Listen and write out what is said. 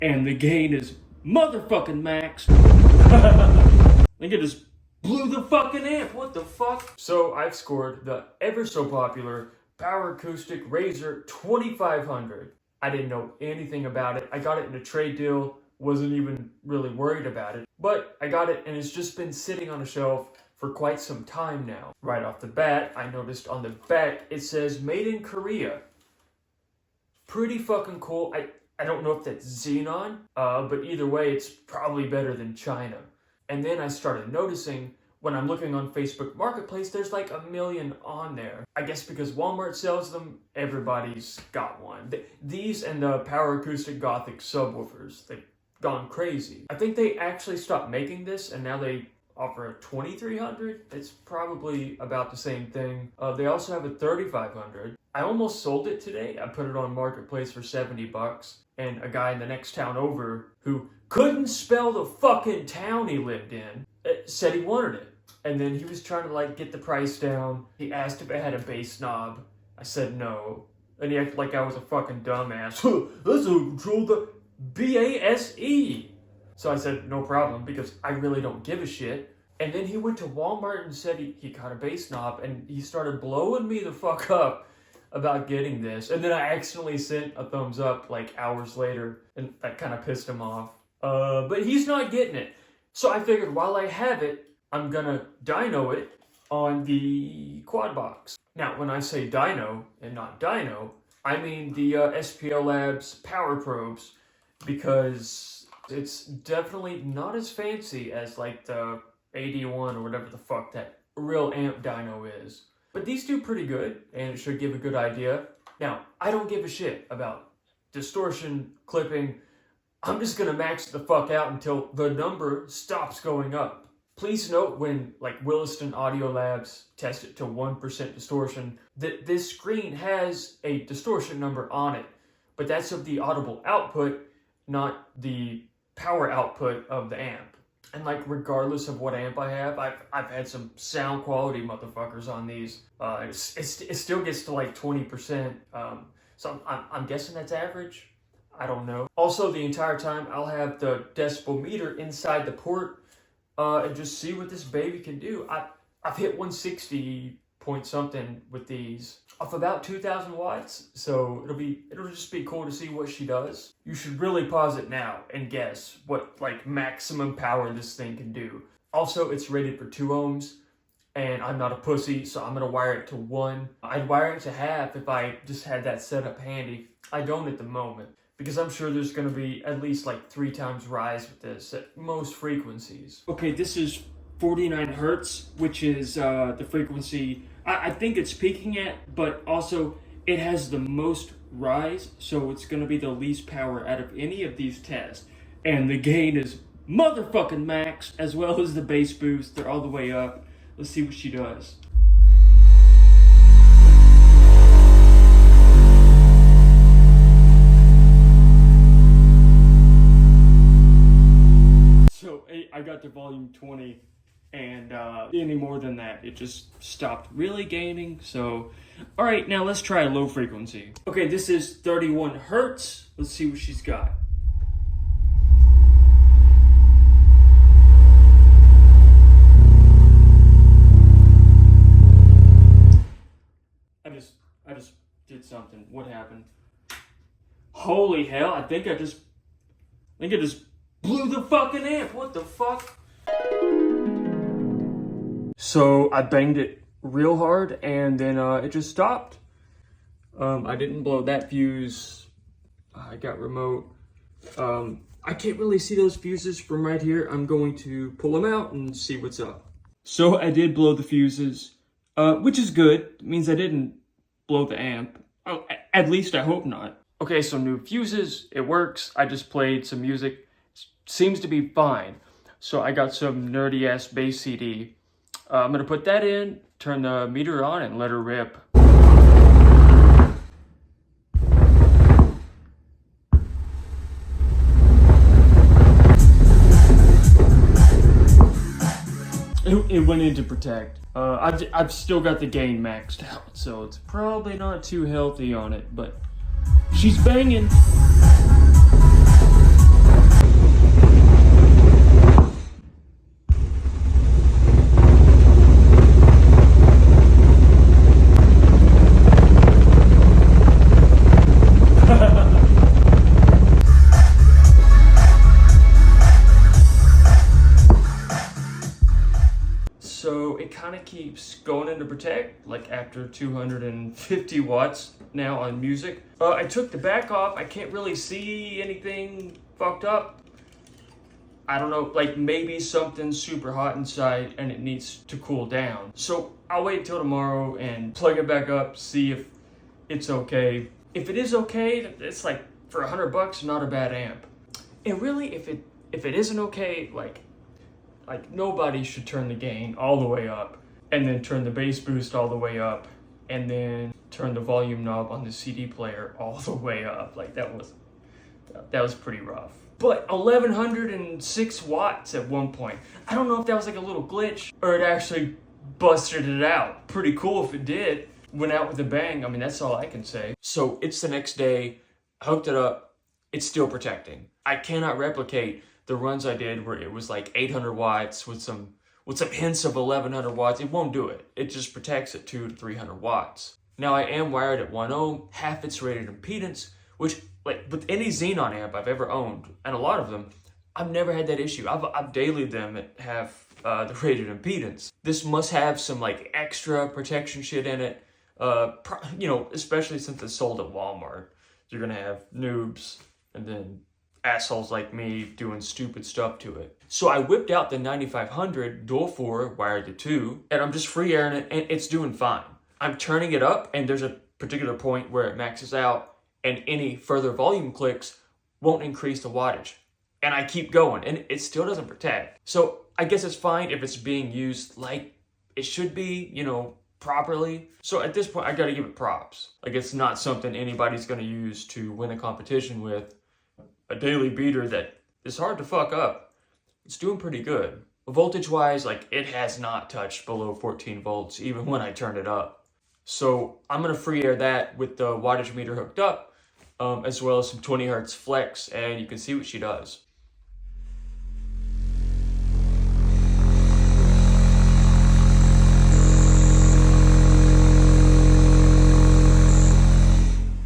and the gain is motherfucking max. Think it just blew the fucking amp. What the fuck? So I've scored the ever so popular Power Acoustic Razr 2500. I didn't know anything about it. I got it in a trade deal. Wasn't even really worried about it. But I got it and it's just been sitting on a shelf for quite some time now. Right off the bat, I noticed on the back it says Made in Korea. Pretty fucking cool. I don't know if that's xenon, but either way, it's probably better than China. And then I started noticing when I'm looking on Facebook Marketplace, there's like 1 million on there. I guess because Walmart sells them, everybody's got one. These and the Power Acoustic Gothic subwoofers, they've gone crazy. I think they actually stopped making this and now they offer a 2300. It's probably about the same thing. They also have a 3500. I almost sold it today. I put it on Marketplace for 70 bucks. And a guy in the next town over who couldn't spell the fucking town he lived in said he wanted it. And then he was trying to like get the price down. He asked if it had a bass knob. I said no. And he acted like I was a fucking dumbass. That's a control the BASE. So I said no problem because I really don't give a shit. And then he went to Walmart and said he got a bass knob and he started blowing me the fuck up about getting this. And then I accidentally sent a thumbs up like hours later and that kind of pissed him off. But he's not getting it. So I figured while I have it, I'm gonna dyno it on the quad box. Now, when I say dyno and not dyno, I mean the SPL Labs power probes because it's definitely not as fancy as like the 81 or whatever the fuck that real amp dyno is. But these do pretty good, and it should give a good idea. Now, I don't give a shit about distortion, clipping. I'm just gonna max the fuck out until the number stops going up. Please note when, like, Williston Audio Labs test it to 1% distortion, that this screen has a distortion number on it, but that's of the audible output, not the power output of the amp. And like, regardless of what amp I have, I've had some sound quality motherfuckers on these. It still gets to like 20%. So I'm guessing that's average. I don't know. Also, the entire time I'll have the decibel meter inside the port and just see what this baby can do. I've hit 160 point something with these off about 2,000 watts. So it'll just be cool to see what she does. You should really pause it now and guess what like maximum power this thing can do. Also, it's rated for 2 ohms and I'm not a pussy, so I'm gonna wire it to 1. I'd wire it to half if I just had that set up handy. I don't at the moment because I'm sure there's gonna be at least like 3 times rise with this at most frequencies. Okay, this is 49 hertz, which is the frequency I think it's peaking at, but also it has the most rise, so it's going to be the least power out of any of these tests. And the gain is motherfucking max, as well as the bass boost. They're all the way up. Let's see what she does. So I got to volume 20. And any more than that, it just stopped really gaining. So, all right, now let's try a low frequency. Okay, this is 31 hertz. Let's see what she's got. I just did something. What happened? Holy hell! I think I just blew the fucking amp. What the fuck? So I banged it real hard and then it just stopped. I didn't blow that fuse. I got remote. I can't really see those fuses from right here. I'm going to pull them out and see what's up. So I did blow the fuses, which is good. It means I didn't blow the amp. Oh, at least I hope not. Okay, so new fuses. It works. I just played some music. Seems to be fine. So I got some nerdy ass bass CD. I'm gonna put that in, turn the meter on, and let her rip. It went into protect. I've still got the gain maxed out, so it's probably not too healthy on it, but she's banging. kind of keeps going into protect, like after 250 watts now on music. I took the back off. I can't really see anything fucked up. I don't know, like maybe something's super hot inside and it needs to cool down. So I'll wait till tomorrow and plug it back up, see if it's okay. If it is okay, it's like for $100, not a bad amp. And really, if it isn't okay, like nobody should turn the gain all the way up and then turn the bass boost all the way up and then turn the volume knob on the CD player all the way up. Like that was pretty rough. But 1106 watts at one point. I don't know if that was like a little glitch or it actually busted it out. Pretty cool if it did. Went out with a bang. I mean, that's all I can say. So it's the next day. I hooked it up. It's still protecting. I cannot replicate the runs I did where it was like 800 watts with some hints of 1100 watts. It won't do it. It just protects at 200 to 300 watts. Now I am wired at 1 ohm, half its rated impedance, which like with any Xenon amp I've ever owned, and a lot of them, I've never had that issue. I've dailied them at half the rated impedance. This must have some like extra protection shit in it. Especially since it's sold at Walmart. You're gonna have noobs and then assholes like me doing stupid stuff to it. So I whipped out the 9500 dual 4 wired to 2, and I'm just free airing it, and it's doing fine. I'm turning it up, and there's a particular point where it maxes out, and any further volume clicks won't increase the wattage. And I keep going, and it still doesn't protect. So I guess it's fine if it's being used like it should be, properly. So at this point, I gotta give it props. Like it's not something anybody's gonna use to win a competition with. A daily beater that is hard to fuck up. It's doing pretty good. Voltage-wise, like it has not touched below 14 volts, even when I turned it up. So I'm gonna free air that with the wattage meter hooked up, as well as some 20 hertz flex, and you can see what she does.